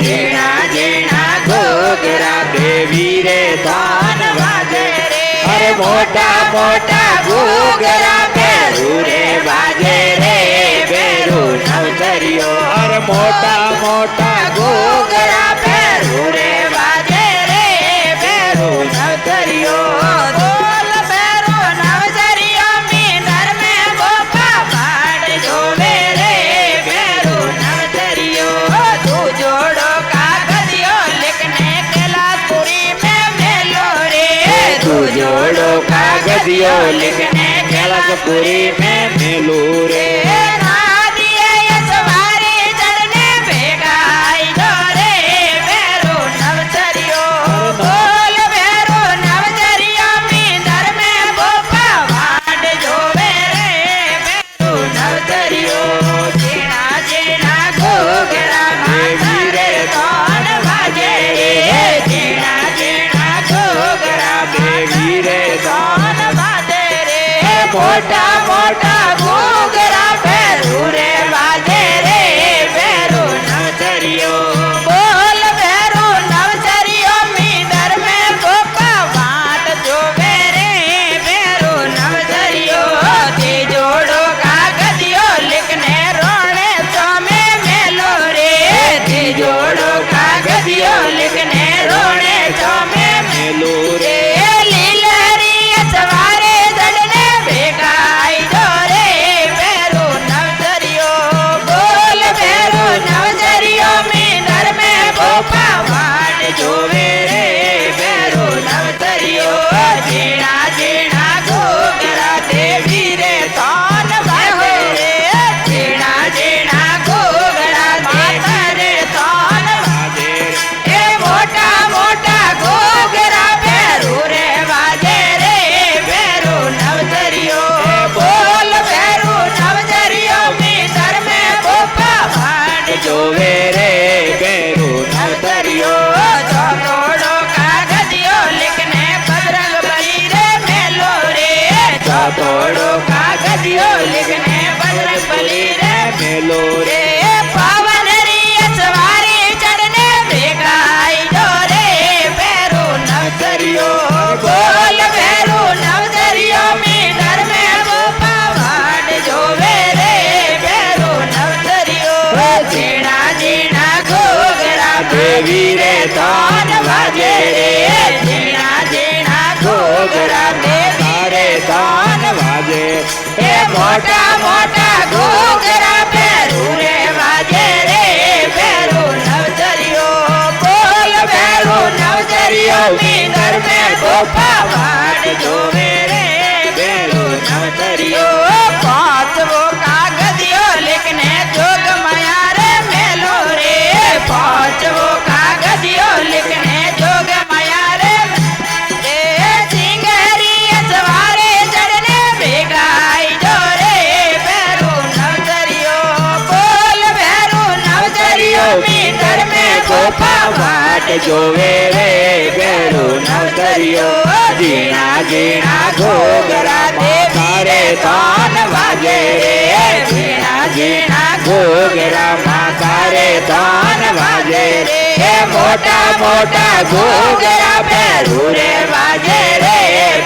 ઝીણા ઝીણા ઘૂઘરા દેવી રે ધન વાજે રે અરે મોટા મોટા ઘૂઘરા ભેરું રે વાજે રે ભેરું નવતરિયો અરે મોટા મોટા ઘૂઘરા ભેરું રે વાજે રે ભેરું નવતરિયો બોલ ભેરું નવતરિયો મીંદર મે ગોપા વાડ જોવે રે ભેરું નવતરિયો તું જોડો કાગળિયો लिखने कैलाशपुरी में मेलो रे તું જોડો કાગળિયો लिखने कैलाशपुरी में मेलो रे मोटा मोटा घूघरा भैरू रे वाजे रे भैरू नवतरियो बोल भैरू नवतरियो मींदर में गोपा वाट जोवे रे भैरू नवतरियो ती जोड़ो कागदियो लिखने रोने तो में मेलो रे ती जोड़ो कागदियो लिखने रोने तो में मेलो रे जोवे रे भैरू नवतरियो झीणा झीणा घूघरा देवी रे धन वाजे रे झीणा झीणा घूघरा माता रे धन वाजे ए मोटा मोटा घूघरा भैरू रे वाजे रे भैरू नवतरियो बोल भैरू नवतरियो मींदर में गोपा वाड जोवे रे भैरू नवतरियो तोड़ो कागदियो लिखने बजरंगबली रे मेलो रे पावन री सवारी चढ़ने बेगाई जो रे भैरू नवतरियो बोल भैरू नवतरियो मींदर में गोपा वाड जोवे रे भैरू नवतरियो झीणा झीणा घूघरा देवी रे धन वाजे रे झीणा झीणा घूघरा धन वाजे ए मोटा मोटा घूघरा भैरू रे वाजे रे भैरू नवतरियो बोल भैरू नवतरियो मींदर में गोपा वाड जोवे रे भैरू नवतरियो पांचवो कागदियो लिखने जोग माया रे मेलो रे पांचवो कागदियो लिखने जोग माया रे मींदर में गोपा वाट जोवे रे भैरू नवतरियो झीणा झीणा घूघरा देवी रे धन वाजे रे झीणा झीणा घूघरा माता रे धन वाजे रे मोटा मोटा घूघरा भैरू रे वाजे रे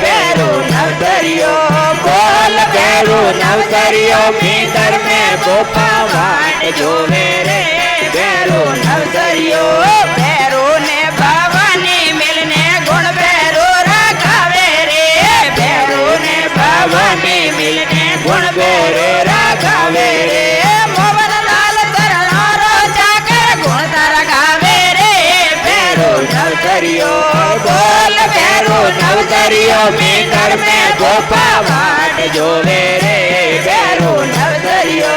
भैरू नवतरियो बोल भैरू नवतरियो मींदर में गोपा वाट जोवे रे भैरू नवतरियो भैरू ने भवानी मिलने गुण भैरू राघवे रे भैरू ने भवानी मिलने गुण भैरू राघवे रे मोहन लाल तरनारो जाकर गुण राघवे रे भैरू नवतरियो बोल भैरू नवतरियो मींदर में गोपा वाट जोवे रे भैरू नवतरियो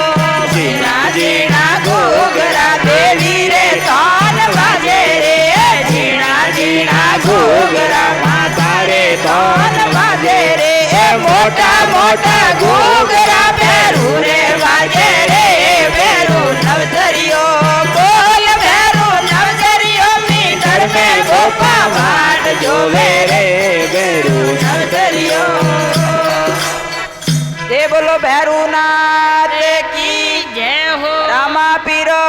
झीणा झीणा घूघरा देवी रे धन वाजे रे झीणा झीणा घूघरा माता रे धन वाजे रे मोटा मोटा घूघरा भैरू रे वाजे रे भैरू नवतरियो बोल भैरू नवतरियो मींदर में गोपा वाट जोवे रे भैरू नवतरियो बोलो भैरू नाथ की जय हो रामा पीरो।